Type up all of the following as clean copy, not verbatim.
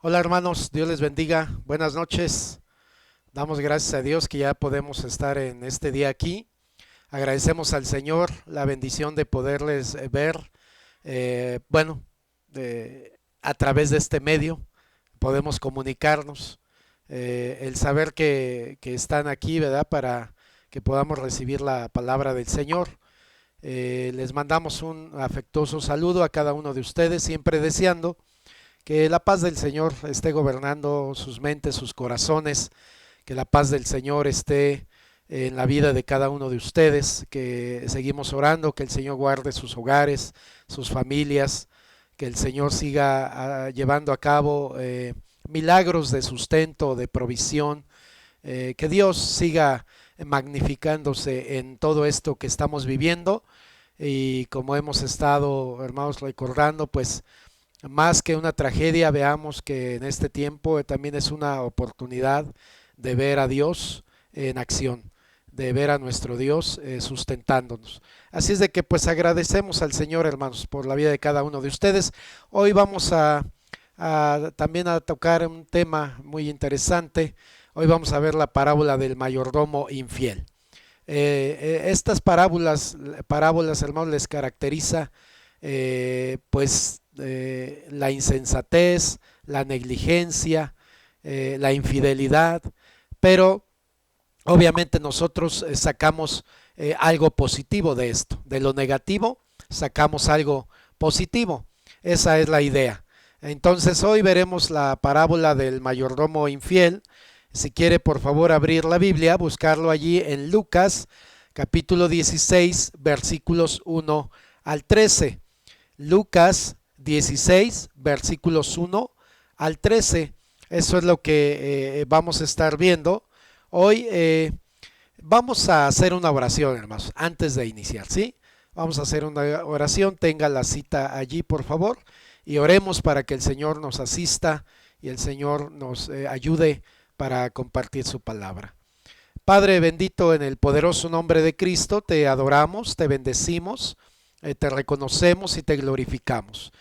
Hola hermanos, Dios les bendiga, buenas noches. Damos gracias a Dios que ya podemos estar en este día aquí. Agradecemos al Señor la bendición de poderles ver, bueno, a través de este medio podemos comunicarnos, el saber que están aquí, ¿verdad? Para que podamos recibir la palabra del Señor. Les mandamos un afectuoso saludo a cada uno de ustedes, siempre deseando que la paz del Señor esté gobernando sus mentes, sus corazones, que la paz del Señor esté en la vida de cada uno de ustedes, que seguimos orando, que el Señor guarde sus hogares, sus familias, que el Señor siga llevando a cabo milagros de sustento, de provisión, que Dios siga magnificándose en todo esto que estamos viviendo y como hemos estado, hermanos, recordando, pues más que una tragedia, veamos que en este tiempo también es una oportunidad de ver a Dios en acción, de ver a nuestro Dios sustentándonos. Así es de que pues agradecemos al Señor, hermanos, por la vida de cada uno de ustedes. Hoy vamos también a tocar un tema muy interesante. Hoy vamos a ver la parábola del mayordomo infiel. Estas parábolas, hermanos, les caracteriza la insensatez, la negligencia, la infidelidad, pero obviamente nosotros sacamos algo positivo de esto, de lo negativo sacamos algo positivo, esa es la idea. Entonces hoy veremos la parábola del mayordomo infiel. Si quiere por favor abrir la Biblia, buscarlo allí en Lucas capítulo 16 versículos 1 al 13. Lucas 16 versículos 1 al 13. Eso es lo que vamos a estar viendo. Hoy vamos a hacer una oración, hermanos, antes de iniciar, ¿sí? Vamos a hacer una oración, tenga la cita allí, por favor, y oremos para que el Señor nos asista y el Señor nos ayude para compartir su palabra. Padre bendito, en el poderoso nombre de Cristo, te adoramos, te bendecimos, te reconocemos y te glorificamos.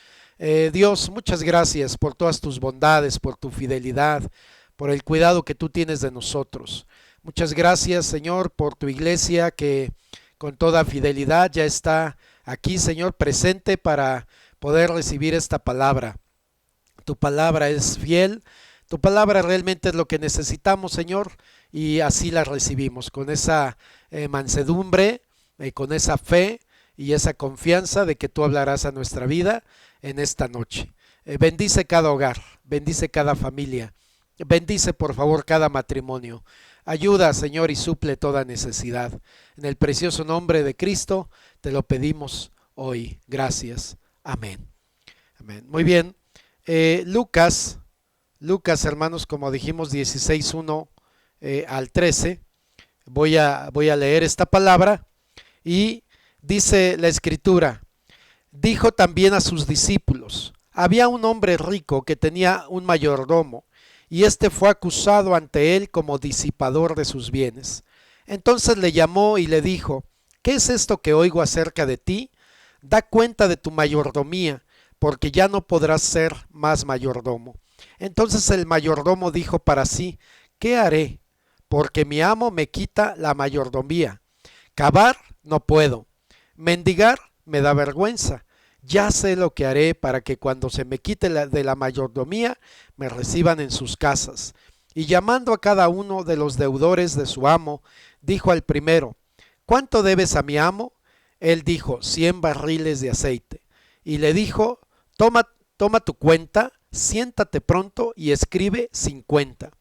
Dios, muchas gracias por todas tus bondades, por tu fidelidad, por el cuidado que tú tienes de nosotros. Muchas gracias, Señor, por tu iglesia que con toda fidelidad ya está aquí, Señor, presente para poder recibir esta palabra. Tu palabra es fiel, tu palabra realmente es lo que necesitamos, Señor, y así la recibimos, con esa mansedumbre, con esa fe y esa confianza de que tú hablarás a nuestra vida en esta noche. Bendice cada hogar, bendice cada familia, bendice por favor cada matrimonio. Ayuda, Señor, y suple toda necesidad. En el precioso nombre de Cristo te lo pedimos hoy. Gracias. Amén. Amén. Muy bien. Lucas, hermanos, como dijimos, 16:1 al 13. Voy a leer esta palabra y dice la escritura: dijo también a sus discípulos, había un hombre rico que tenía un mayordomo, y éste fue acusado ante él como disipador de sus bienes. Entonces le llamó y le dijo, ¿qué es esto que oigo acerca de ti? Da cuenta de tu mayordomía, porque ya no podrás ser más mayordomo. Entonces el mayordomo dijo para sí, ¿qué haré? Porque mi amo me quita la mayordomía. Cavar no puedo, mendigar me da vergüenza. Ya sé lo que haré para que cuando se me quite de la mayordomía me reciban en sus casas. Y llamando a cada uno de los deudores de su amo, dijo al primero, ¿cuánto debes a mi amo? Él dijo, 100 barriles de aceite. Y le dijo, toma tu cuenta, siéntate pronto y escribe 50.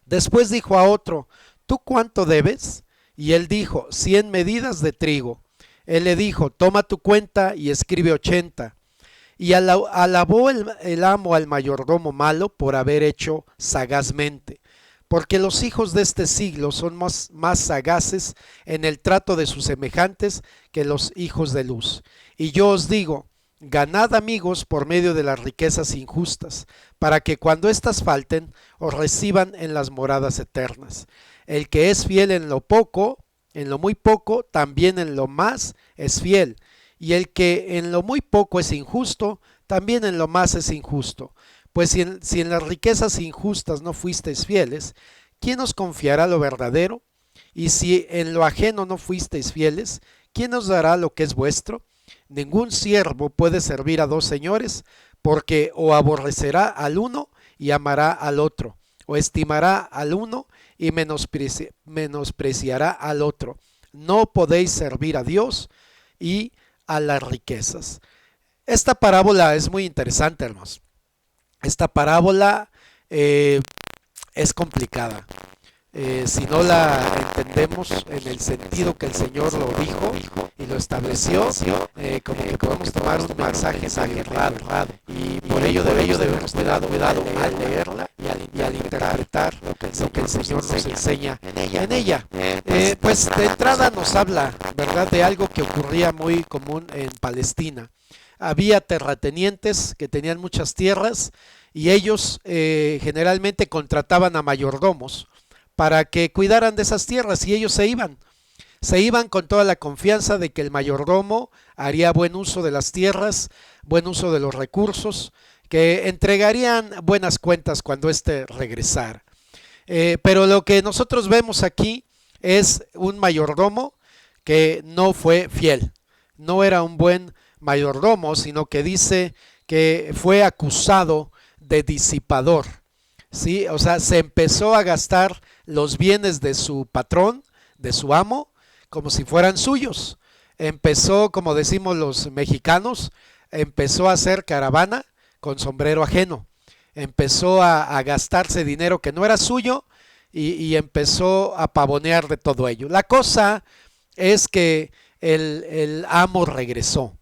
Después dijo a otro, ¿tú cuánto debes? Y él dijo, 100 medidas de trigo. Él le dijo, toma tu cuenta y escribe 80. Y alabó el amo al mayordomo malo por haber hecho sagazmente, porque los hijos de este siglo son más sagaces en el trato de sus semejantes que los hijos de luz. Y yo os digo, ganad amigos por medio de las riquezas injustas, para que cuando éstas falten os reciban en las moradas eternas. El que es fiel en lo poco, en lo muy poco, también en lo más es fiel. Y el que en lo muy poco es injusto, también en lo más es injusto. Pues si en las riquezas injustas no fuisteis fieles, ¿quién os confiará lo verdadero? Y si en lo ajeno no fuisteis fieles, ¿quién os dará lo que es vuestro? Ningún siervo puede servir a dos señores, porque o aborrecerá al uno y amará al otro, o estimará al uno y menospreciará al otro. No podéis servir a Dios y a las riquezas. Esta parábola es muy interesante, hermanos. Esta parábola es complicada. Si no la entendemos en el sentido que el Señor lo dijo y lo estableció, como que podemos tomar un mensaje errado. Y por ello debemos cuidado al leerla y al interpretar lo que el Señor nos enseña en ella. Pues de entrada nos habla, ¿verdad?, de algo que ocurría muy común en Palestina. Había terratenientes que tenían muchas tierras y ellos generalmente contrataban a mayordomos para que cuidaran de esas tierras, y ellos se iban con toda la confianza de que el mayordomo haría buen uso de las tierras, buen uso de los recursos, que entregarían buenas cuentas cuando éste regresara. Pero lo que nosotros vemos aquí es un mayordomo que no fue fiel, no era un buen mayordomo, sino que dice que fue acusado de disipador. ¿Sí? O sea, se empezó a gastar los bienes de su patrón, de su amo, como si fueran suyos. Empezó, como decimos los mexicanos, empezó a hacer caravana con sombrero ajeno. Empezó a gastarse dinero que no era suyo y empezó a pavonear de todo ello. La cosa es que el amo regresó.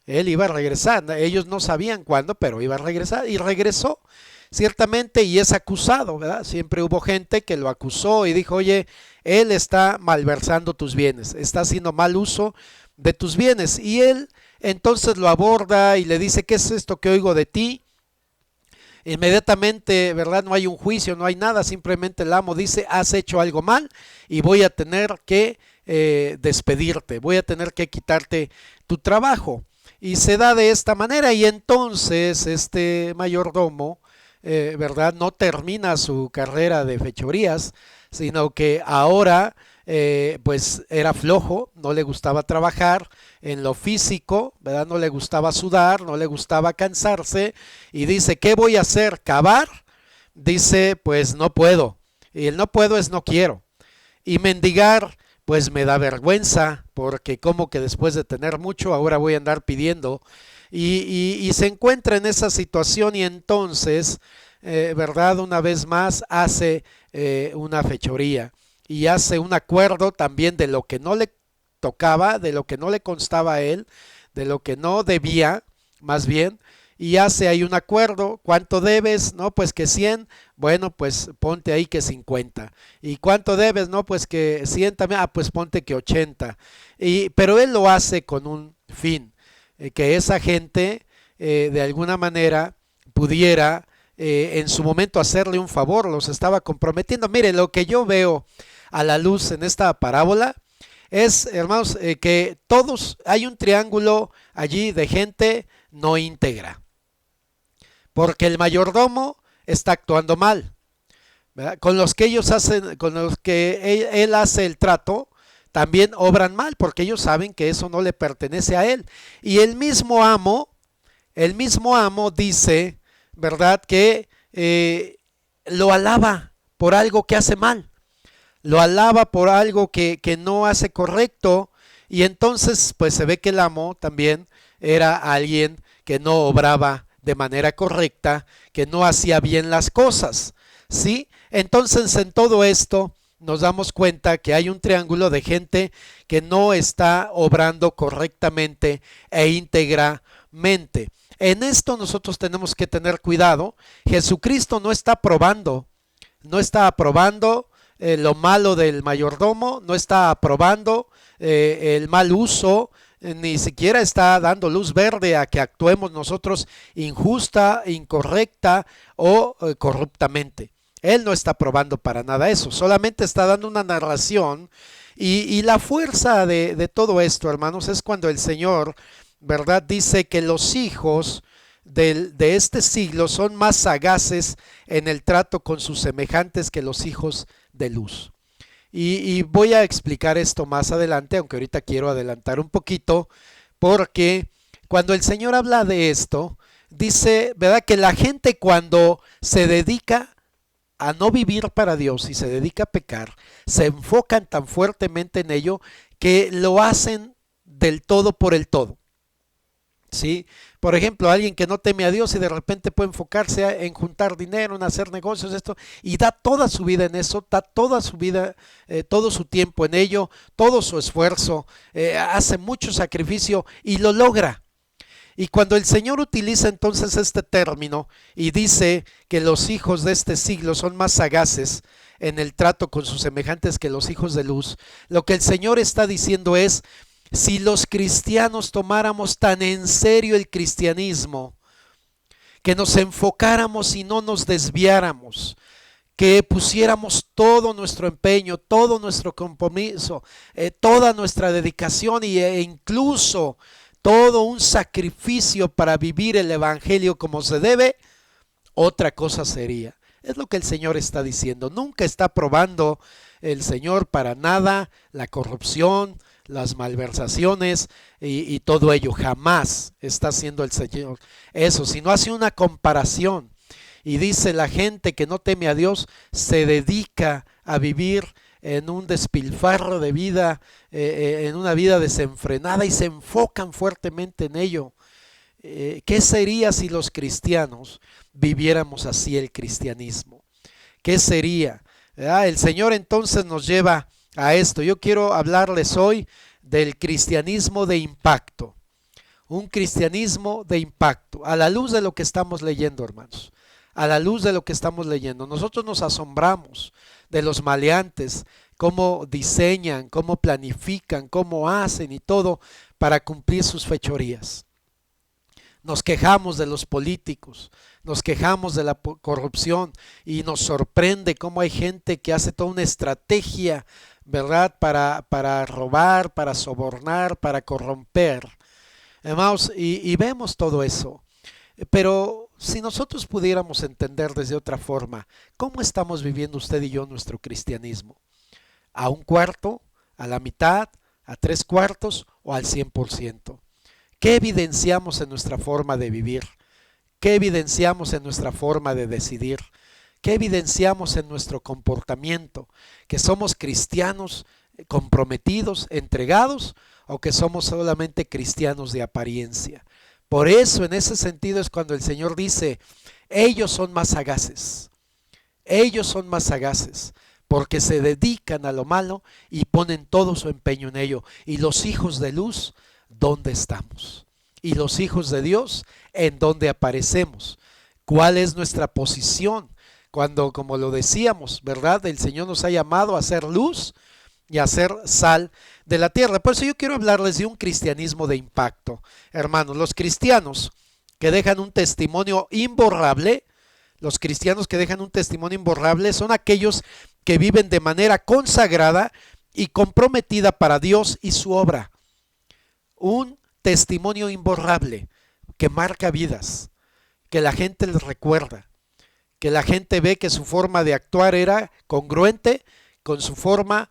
Él iba a regresar, ellos no sabían cuándo, pero iba a regresar y regresó. Ciertamente, y es acusado, ¿verdad? Siempre hubo gente que lo acusó y dijo, oye, él está malversando tus bienes, está haciendo mal uso de tus bienes. Y él entonces lo aborda y le dice, ¿qué es esto que oigo de ti? Inmediatamente, ¿verdad? No hay un juicio, no hay nada, simplemente el amo dice, has hecho algo mal y voy a tener que despedirte, voy a tener que quitarte tu trabajo. Y se da de esta manera, y entonces este mayordomo, ¿verdad?, no termina su carrera de fechorías, sino que ahora pues era flojo, no le gustaba trabajar en lo físico, ¿verdad? No le gustaba sudar, no le gustaba cansarse, y dice, ¿qué voy a hacer? ¿Cavar? Dice, pues no puedo, y el no puedo es no quiero, y mendigar, pues me da vergüenza, porque como que después de tener mucho ahora voy a andar pidiendo, y se encuentra en esa situación, y entonces, ¿verdad?, una vez más hace una fechoría y hace un acuerdo también de lo que no le tocaba, de lo que no le constaba a él, de lo que no debía, más bien, y hace ahí un acuerdo. ¿Cuánto debes? No, pues que 100. Bueno, pues ponte ahí que 50. ¿Y cuánto debes? No, pues que 100 también. Ah, pues ponte que 80. Pero él lo hace con un fin, que esa gente de alguna manera pudiera en su momento hacerle un favor, los estaba comprometiendo. Mire, lo que yo veo a la luz en esta parábola es, hermanos, que todos, hay un triángulo allí de gente no íntegra, porque el mayordomo está actuando mal, ¿verdad? Con los que ellos hacen, con los que él hace el trato, también obran mal, porque ellos saben que eso no le pertenece a él. Y el mismo amo dice, ¿verdad?, que lo alaba por algo que hace mal, lo alaba por algo que no hace correcto, y entonces pues se ve que el amo también era alguien que no obraba de manera correcta, que no hacía bien las cosas, ¿sí? Entonces en todo esto nos damos cuenta que hay un triángulo de gente que no está obrando correctamente e íntegramente. En esto nosotros tenemos que tener cuidado. Jesucristo no está aprobando lo malo del mayordomo, no está aprobando el mal uso, ni siquiera está dando luz verde a que actuemos nosotros injusta, incorrecta o corruptamente. Él no está aprobando para nada eso, solamente está dando una narración, y la fuerza de todo esto, hermanos, es cuando el Señor, ¿verdad?, dice que los hijos de este siglo son más sagaces en el trato con sus semejantes que los hijos de luz. Y voy a explicar esto más adelante, aunque ahorita quiero adelantar un poquito, porque cuando el Señor habla de esto, dice, ¿verdad? Que la gente cuando se dedica a no vivir para Dios y se dedica a pecar, se enfocan tan fuertemente en ello que lo hacen del todo por el todo. ¿Sí? Por ejemplo, alguien que no teme a Dios y de repente puede enfocarse en juntar dinero, en hacer negocios, esto, y da toda su vida en eso, da toda su vida, todo su tiempo en ello, todo su esfuerzo, hace mucho sacrificio y lo logra. Y cuando el Señor utiliza entonces este término y dice que los hijos de este siglo son más sagaces en el trato con sus semejantes que los hijos de luz, lo que el Señor está diciendo es, si los cristianos tomáramos tan en serio el cristianismo, que nos enfocáramos y no nos desviáramos, que pusiéramos todo nuestro empeño, todo nuestro compromiso, toda nuestra dedicación e incluso todo un sacrificio para vivir el evangelio como se debe, otra cosa sería. Es lo que el Señor está diciendo. Nunca está probando el Señor para nada la corrupción, las malversaciones y todo ello. Jamás está haciendo el Señor eso, sino hace una comparación y dice: la gente que no teme a Dios se dedica a vivir en un despilfarro de vida, en una vida desenfrenada, y se enfocan fuertemente en ello. ¿Qué sería si los cristianos viviéramos así el cristianismo? ¿Qué sería? El Señor entonces nos lleva a esto. Yo quiero hablarles hoy del cristianismo de impacto. Un cristianismo de impacto, a la luz de lo que estamos leyendo, hermanos. A la luz de lo que estamos leyendo. Nosotros nos asombramos de los maleantes, cómo diseñan, cómo planifican, cómo hacen y todo para cumplir sus fechorías. Nos quejamos de los políticos, nos quejamos de la corrupción y nos sorprende cómo hay gente que hace toda una estrategia, ¿verdad? Para robar, para sobornar, para corromper. Hermanos, y vemos todo eso. Pero si nosotros pudiéramos entender desde otra forma, ¿cómo estamos viviendo usted y yo nuestro cristianismo? ¿A un cuarto? ¿A la mitad? ¿A tres cuartos? ¿O al 100%? ¿Qué evidenciamos en nuestra forma de vivir? ¿Qué evidenciamos en nuestra forma de decidir? ¿Qué evidenciamos en nuestro comportamiento? ¿Que somos cristianos comprometidos, entregados, o que somos solamente cristianos de apariencia? Por eso, en ese sentido, es cuando el Señor dice: ellos son más sagaces, ellos son más sagaces, porque se dedican a lo malo y ponen todo su empeño en ello. Y los hijos de luz, ¿dónde estamos? Y los hijos de Dios, ¿en dónde aparecemos? ¿Cuál es nuestra posición? Cuando, como lo decíamos, ¿verdad? El Señor nos ha llamado a ser luz y a ser sal de la tierra. Por eso yo quiero hablarles de un cristianismo de impacto. Hermanos, los cristianos que dejan un testimonio imborrable, los cristianos que dejan un testimonio imborrable son aquellos que viven de manera consagrada y comprometida para Dios y su obra. Un testimonio imborrable que marca vidas, que la gente les recuerda, que la gente ve que su forma de actuar era congruente con su forma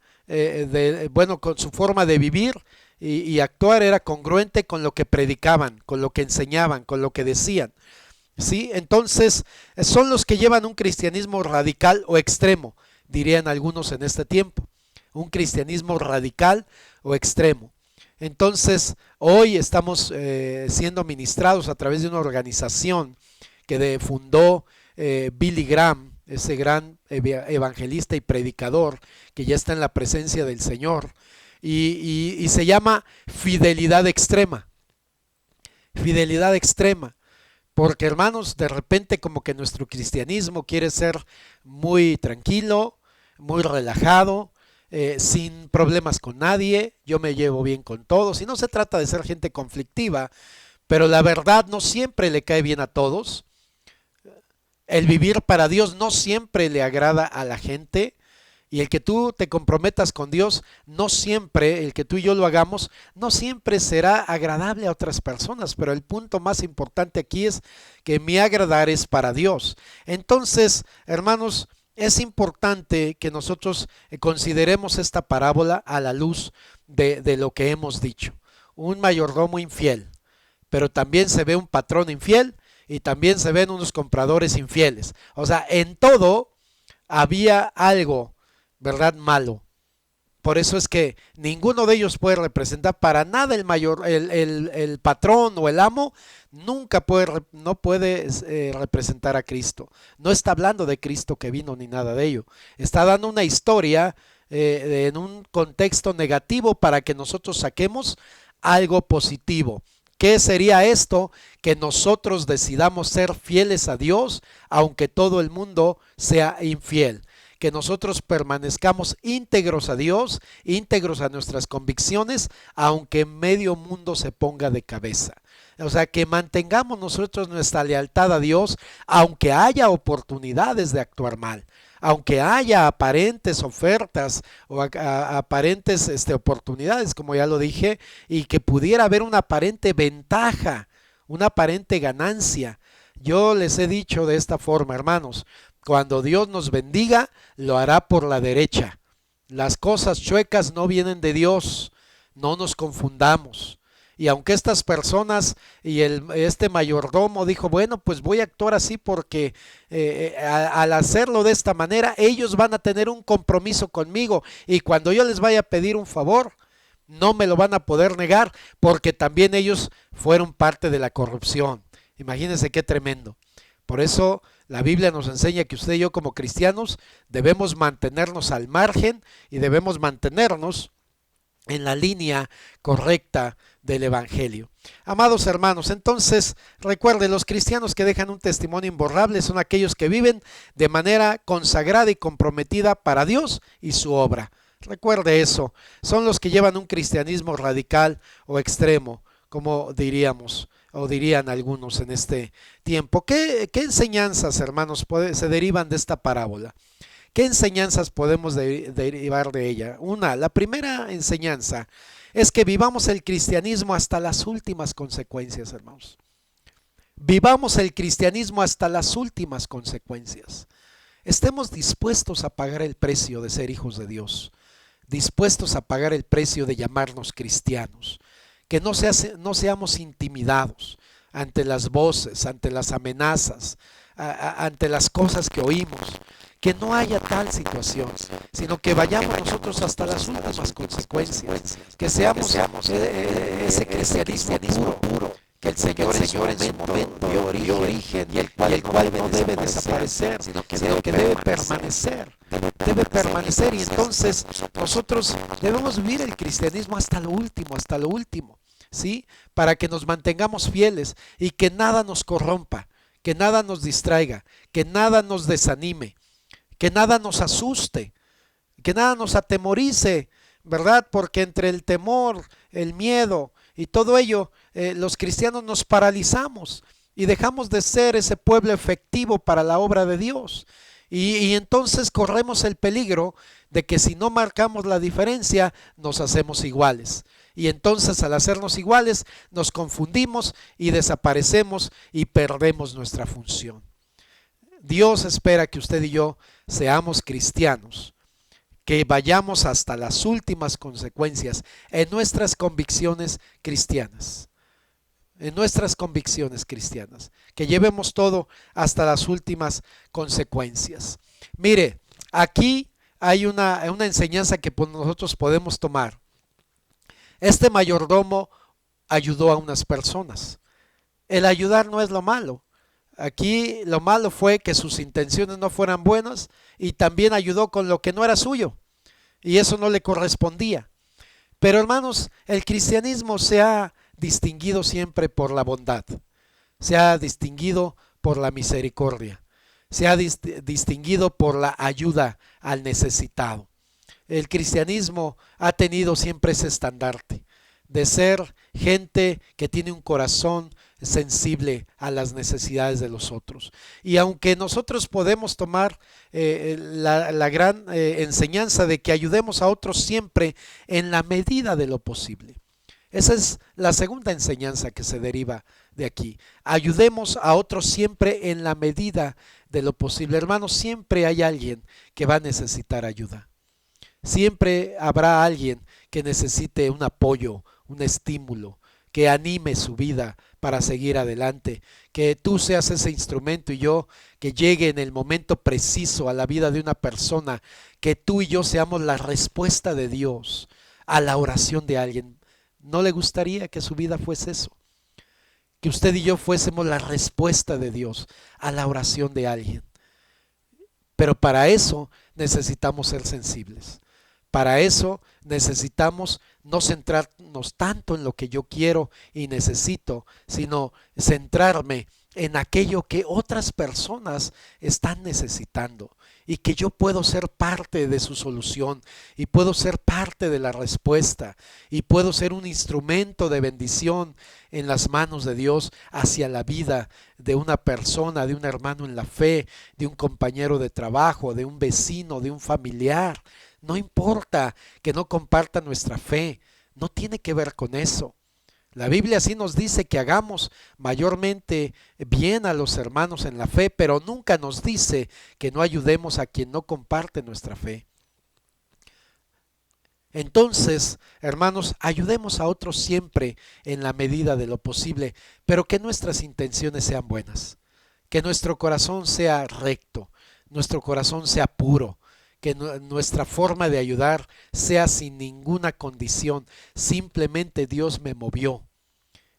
con su forma de vivir y actuar era congruente con lo que predicaban, con lo que enseñaban, con lo que decían. ¿Sí? Entonces son los que llevan un cristianismo radical o extremo, dirían algunos en este tiempo. Un cristianismo radical o extremo. Entonces hoy estamos siendo ministrados a través de una organización que fundó Billy Graham, ese gran evangelista y predicador que ya está en la presencia del Señor, y se llama Fidelidad Extrema. Fidelidad extrema. Porque, hermanos, de repente como que nuestro cristianismo quiere ser muy tranquilo, muy relajado, sin problemas con nadie. Yo me llevo bien con todos y no se trata de ser gente conflictiva, pero la verdad no siempre le cae bien a todos. El vivir para Dios no siempre le agrada a la gente Y el que tú te comprometas con Dios, no siempre, el que tú y yo lo hagamos, no siempre será agradable a otras personas, pero el punto más importante aquí es que mi agradar es para Dios. Entonces, hermanos, es importante que nosotros consideremos esta parábola a la luz de lo que hemos dicho. Un mayordomo infiel, pero también se ve un patrón infiel y también se ven unos compradores infieles. O sea, en todo había algo, ¿verdad? Malo. Por eso es que ninguno de ellos puede representar para nada el patrón o el amo, nunca puede, no puede representar a Cristo. No está hablando de Cristo que vino ni nada de ello. Está dando una historia en un contexto negativo para que nosotros saquemos algo positivo. ¿Qué sería esto? Que nosotros decidamos ser fieles a Dios, aunque todo el mundo sea infiel. Que nosotros permanezcamos íntegros a Dios, íntegros a nuestras convicciones, aunque medio mundo se ponga de cabeza. O sea, que mantengamos nosotros nuestra lealtad a Dios, aunque haya oportunidades de actuar mal, aunque haya aparentes ofertas o aparentes oportunidades, como ya lo dije, y que pudiera haber una aparente ventaja, una aparente ganancia. Yo les he dicho de esta forma, hermanos, cuando Dios nos bendiga, lo hará por la derecha. Las cosas chuecas no vienen de Dios, no nos confundamos. Y aunque estas personas y este mayordomo dijo, bueno, pues voy a actuar así porque al hacerlo de esta manera, ellos van a tener un compromiso conmigo y cuando yo les vaya a pedir un favor, no me lo van a poder negar porque también ellos fueron parte de la corrupción. Imagínense qué tremendo. Por eso la Biblia nos enseña que usted y yo como cristianos debemos mantenernos al margen y debemos mantenernos en la línea correcta del Evangelio. Amados hermanos, entonces recuerden, los cristianos que dejan un testimonio imborrable son aquellos que viven de manera consagrada y comprometida para Dios y su obra. Recuerde eso, son los que llevan un cristianismo radical o extremo, como diríamos o dirían algunos en este tiempo. ¿Qué enseñanzas, hermanos, se derivan de esta parábola? ¿Qué enseñanzas podemos derivar de ella? La primera enseñanza es que vivamos el cristianismo hasta las últimas consecuencias, hermanos. Vivamos el cristianismo hasta las últimas consecuencias. Estemos dispuestos a pagar el precio de ser hijos de Dios, dispuestos a pagar el precio de llamarnos cristianos, que no seamos intimidados ante las voces, ante las amenazas, ante las cosas que oímos. Que no haya tal situación, sino que vayamos nosotros hasta las últimas consecuencias, que seamos ese cristianismo puro, que el Señor en su momento dio origen y el cual no debe desaparecer, sino que debe permanecer. Debe permanecer y entonces nosotros debemos vivir el cristianismo hasta lo último, ¿sí? Para que nos mantengamos fieles y que nada nos corrompa, que nada nos distraiga, que nada nos desanime, que nada nos asuste, que nada nos atemorice, ¿verdad? Porque entre el temor, el miedo y todo ello, los cristianos nos paralizamos y dejamos de ser ese pueblo efectivo para la obra de Dios. Y entonces corremos el peligro de que si no marcamos la diferencia, nos hacemos iguales. Y entonces al hacernos iguales, nos confundimos y desaparecemos y perdemos nuestra función. Dios espera que usted y yo seamos cristianos, que vayamos hasta las últimas consecuencias en nuestras convicciones cristianas, que llevemos todo hasta las últimas consecuencias. Mire, aquí hay una enseñanza que nosotros podemos tomar. Este mayordomo ayudó a unas personas. El ayudar no es lo malo. Aquí lo malo fue que sus intenciones no fueran buenas y también ayudó con lo que no era suyo y eso no le correspondía. Pero hermanos, el cristianismo se ha distinguido siempre por la bondad, se ha distinguido por la misericordia, se ha distinguido por la ayuda al necesitado. El cristianismo ha tenido siempre ese estandarte de ser gente que tiene un corazón sensible a las necesidades de los otros. Y aunque nosotros podemos tomar la gran enseñanza de que ayudemos a otros siempre en la medida de lo posible. Esa es la segunda enseñanza que se deriva de aquí. Ayudemos a otros siempre en la medida de lo posible. Hermanos, siempre hay alguien que va a necesitar ayuda. Siempre habrá alguien que necesite un apoyo, un estímulo, que anime su vida para seguir adelante. Que tú seas ese instrumento y yo, que llegue en el momento preciso a la vida de una persona, que tú y yo seamos la respuesta de Dios a la oración de alguien. ¿No le gustaría que su vida fuese eso? Que usted y yo fuésemos la respuesta de Dios a la oración de alguien. Pero para eso necesitamos ser sensibles. Para eso necesitamos no centrarnos tanto en lo que yo quiero y necesito, sino centrarme en aquello que otras personas están necesitando y que yo puedo ser parte de su solución y puedo ser parte de la respuesta y puedo ser un instrumento de bendición en las manos de Dios hacia la vida de una persona, de un hermano en la fe, de un compañero de trabajo, de un vecino, de un familiar. No importa que no comparta nuestra fe, no tiene que ver con eso. La Biblia sí nos dice que hagamos mayormente bien a los hermanos en la fe, pero nunca nos dice que no ayudemos a quien no comparte nuestra fe. Entonces, hermanos, ayudemos a otros siempre en la medida de lo posible, pero que nuestras intenciones sean buenas, que nuestro corazón sea recto, nuestro corazón sea puro, que nuestra forma de ayudar sea sin ninguna condición, simplemente Dios me movió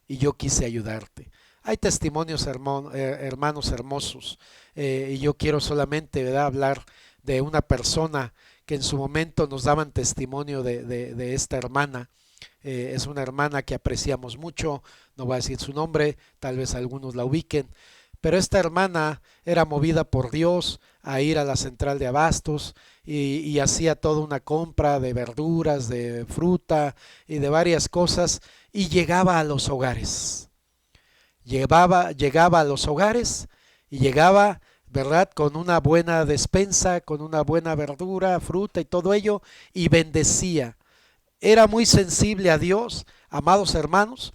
y yo quise ayudarte. Hay testimonios, hermanos hermosos, y yo quiero solamente, ¿verdad?, hablar de una persona que en su momento nos daban testimonio de esta hermana. Es una hermana que apreciamos mucho, no voy a decir su nombre, tal vez algunos la ubiquen, pero esta hermana era movida por Dios a ir a la central de abastos y hacía toda una compra de verduras, de fruta y de varias cosas y llegaba a los hogares. Llegaba a los hogares y llegaba, ¿verdad?, con una buena despensa, con una buena verdura, fruta y todo ello, y bendecía. Era muy sensible a Dios, amados hermanos,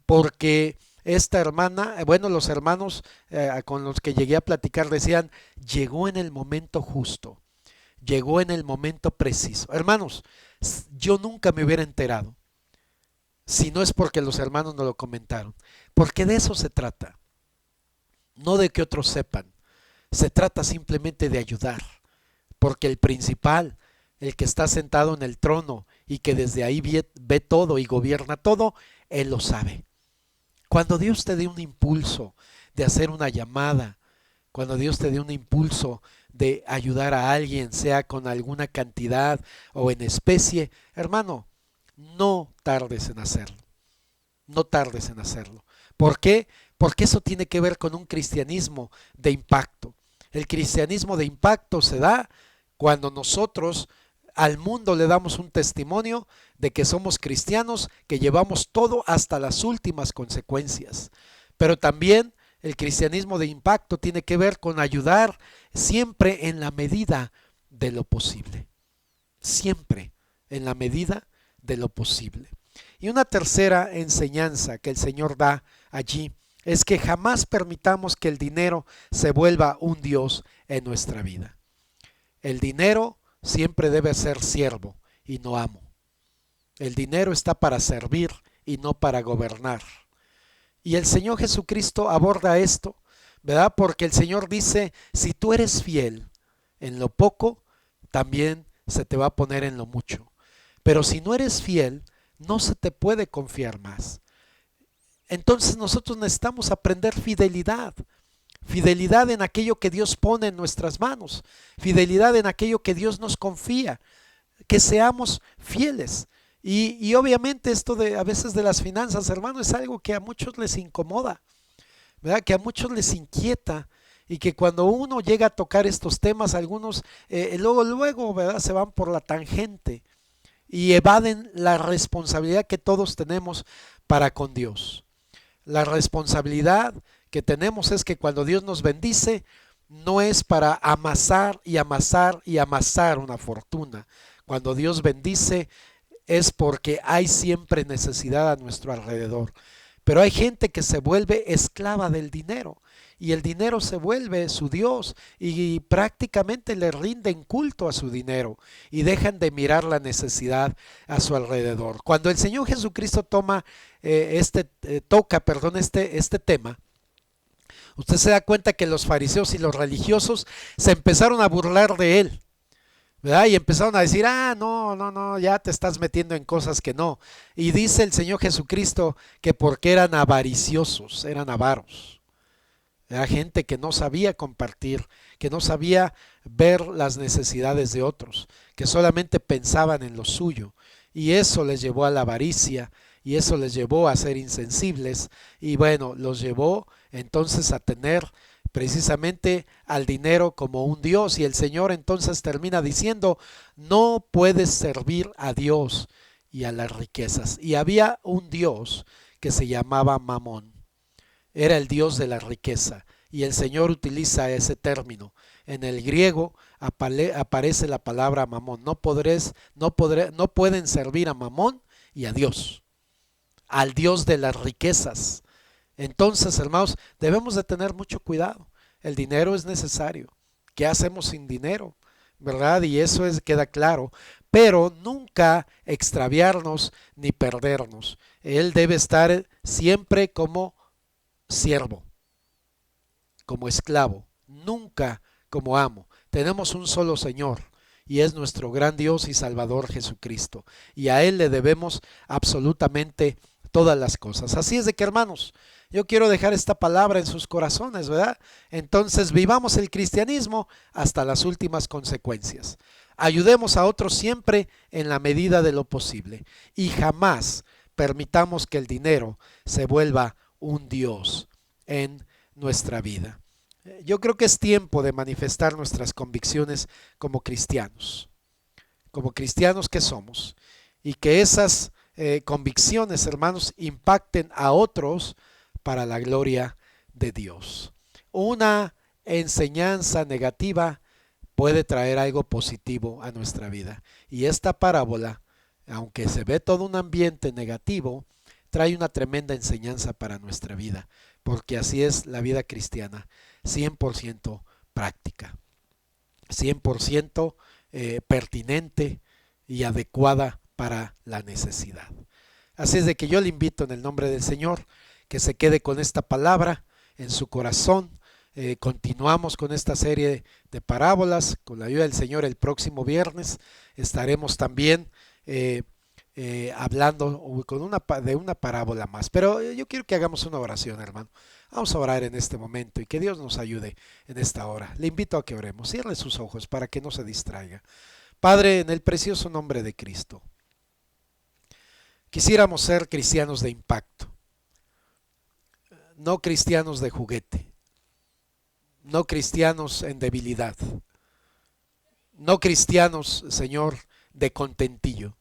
porque esta hermana, bueno, los hermanos con los que llegué a platicar decían, llegó en el momento justo, llegó en el momento preciso. Hermanos, yo nunca me hubiera enterado, si no es porque los hermanos nos lo comentaron, porque de eso se trata, no de que otros sepan, se trata simplemente de ayudar, porque el principal, el que está sentado en el trono y que desde ahí ve todo y gobierna todo, Él lo sabe. Cuando Dios te dé un impulso de hacer una llamada, cuando Dios te dé un impulso de ayudar a alguien, sea con alguna cantidad o en especie, hermano, no tardes en hacerlo. No tardes en hacerlo. ¿Por qué? Porque eso tiene que ver con un cristianismo de impacto. El cristianismo de impacto se da cuando nosotros al mundo le damos un testimonio de que somos cristianos, que llevamos todo hasta las últimas consecuencias. Pero también el cristianismo de impacto tiene que ver con ayudar siempre en la medida de lo posible. Siempre en la medida de lo posible. Y una tercera enseñanza que el Señor da allí es que jamás permitamos que el dinero se vuelva un Dios en nuestra vida. El dinero siempre debe ser siervo y no amo. El dinero está para servir y no para gobernar. Y el Señor Jesucristo aborda esto, ¿verdad? Porque el Señor dice, si tú eres fiel en lo poco, también se te va a poner en lo mucho. Pero si no eres fiel, no se te puede confiar más. Entonces nosotros necesitamos aprender fidelidad. Fidelidad en aquello que Dios pone en nuestras manos. Fidelidad en aquello que Dios nos confía. Que seamos fieles. Y obviamente esto de a veces de las finanzas, hermano, es algo que a muchos les incomoda, ¿verdad? Que a muchos les inquieta. Y que cuando uno llega a tocar estos temas, algunos luego, ¿verdad?, se van por la tangente y evaden la responsabilidad que todos tenemos para con Dios. La responsabilidad que tenemos es que cuando Dios nos bendice, no es para amasar y amasar y amasar una fortuna. Cuando Dios bendice es porque hay siempre necesidad a nuestro alrededor. Pero hay gente que se vuelve esclava del dinero y el dinero se vuelve su Dios y prácticamente le rinden culto a su dinero y dejan de mirar la necesidad a su alrededor. Cuando el Señor Jesucristo toca, este tema, usted se da cuenta que los fariseos y los religiosos se empezaron a burlar de él, ¿verdad? Y empezaron a decir, no, no, no, ya te estás metiendo en cosas que no. Y dice el Señor Jesucristo que porque eran avariciosos, eran avaros. Era gente que no sabía compartir, que no sabía ver las necesidades de otros, que solamente pensaban en lo suyo. Y eso les llevó a la avaricia, y eso les llevó a ser insensibles, y bueno, los llevó entonces a tener precisamente al dinero como un Dios. Y el Señor entonces termina diciendo, no puedes servir a Dios y a las riquezas. Y había un Dios que se llamaba Mamón, era el Dios de la riqueza. Y el Señor utiliza ese término. En el griego aparece la palabra mamón. No pueden servir a Mamón y a Dios, al Dios de las riquezas. Entonces, hermanos, debemos de tener mucho cuidado. El dinero es necesario. ¿Qué hacemos sin dinero? ¿Verdad? Y eso queda claro. Pero nunca extraviarnos ni perdernos. Él debe estar siempre como siervo, como esclavo, nunca como amo. Tenemos un solo Señor y es nuestro gran Dios y Salvador Jesucristo. Y a Él le debemos absolutamente todas las cosas. Así es de que, hermanos, yo quiero dejar esta palabra en sus corazones, ¿verdad? Entonces vivamos el cristianismo hasta las últimas consecuencias. Ayudemos a otros siempre en la medida de lo posible y jamás permitamos que el dinero se vuelva un Dios en nuestra vida. Yo creo que es tiempo de manifestar nuestras convicciones como cristianos que somos, y que esas convicciones, hermanos, impacten a otros para la gloria de Dios. Una enseñanza negativa puede traer algo positivo a nuestra vida. Y esta parábola, aunque se ve todo un ambiente negativo, trae una tremenda enseñanza para nuestra vida, porque así es la vida cristiana, 100% práctica, 100% pertinente y adecuada para la necesidad. Así es de que yo le invito en el nombre del Señor que se quede con esta palabra en su corazón. Continuamos con esta serie de parábolas. Con la ayuda del Señor, el próximo viernes estaremos también hablando de una parábola más. Pero yo quiero que hagamos una oración, hermano. Vamos a orar en este momento y que Dios nos ayude en esta hora. Le invito a que oremos. Cierre sus ojos para que no se distraiga. Padre, en el precioso nombre de Cristo, quisiéramos ser cristianos de impacto, no cristianos de juguete, no cristianos en debilidad, no cristianos, Señor, de contentillo,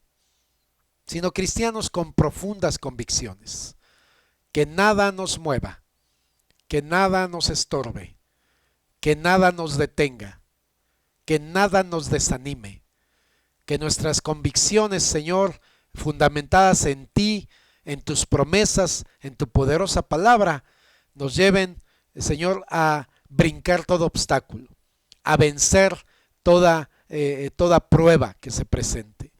sino cristianos con profundas convicciones. Que nada nos mueva, que nada nos estorbe, que nada nos detenga, que nada nos desanime. Que nuestras convicciones, Señor, fundamentadas en ti, en tus promesas, en tu poderosa palabra, nos lleven, Señor, a brincar todo obstáculo, a vencer toda prueba que se presente.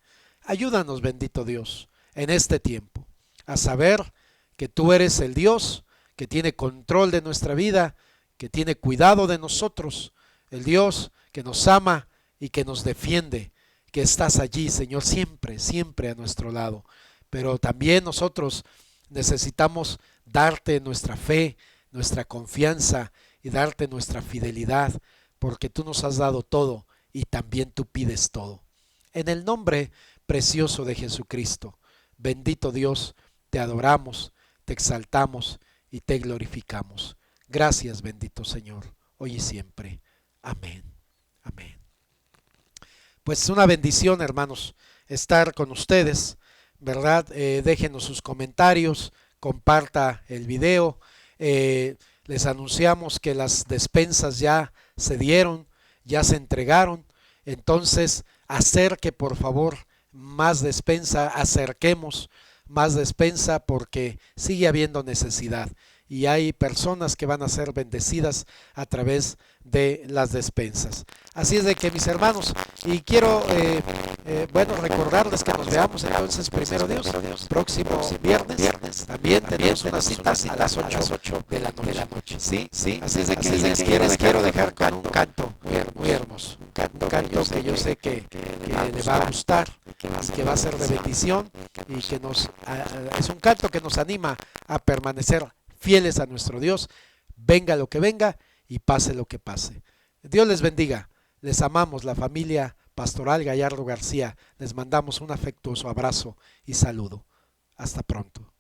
Ayúdanos, bendito Dios, en este tiempo, a saber que tú eres el Dios que tiene control de nuestra vida, que tiene cuidado de nosotros, el Dios que nos ama y que nos defiende, que estás allí, Señor, siempre, siempre a nuestro lado. Pero también nosotros necesitamos darte nuestra fe, nuestra confianza y darte nuestra fidelidad, porque tú nos has dado todo y también tú pides todo. En el nombre precioso de Jesucristo, bendito Dios, te adoramos, te exaltamos y te glorificamos. Gracias, bendito Señor, hoy y siempre. Amén. Amén. Pues es una bendición, hermanos, estar con ustedes, ¿verdad? Déjenos sus comentarios, comparta el video. Les anunciamos que las despensas ya se dieron, ya se entregaron. Entonces, acerque por favor más despensa, acerquemos más despensa porque sigue habiendo necesidad y hay personas que van a ser bendecidas a través de las despensas. Así es de que, mis hermanos, y quiero bueno, recordarles que nos veamos entonces primero Dios próximo viernes. También tenemos una cita a las 8 de la noche. Sí, sí. Así es de que les quiero dejar con un canto muy hermoso. Un canto que yo sé que le va a gustar y que va a ser de bendición y que es un canto que nos anima a permanecer fieles a nuestro Dios, venga lo que venga y pase lo que pase. Dios les bendiga. Les amamos, la familia Pastoral Gallardo García. Les mandamos un afectuoso abrazo y saludo. Hasta pronto.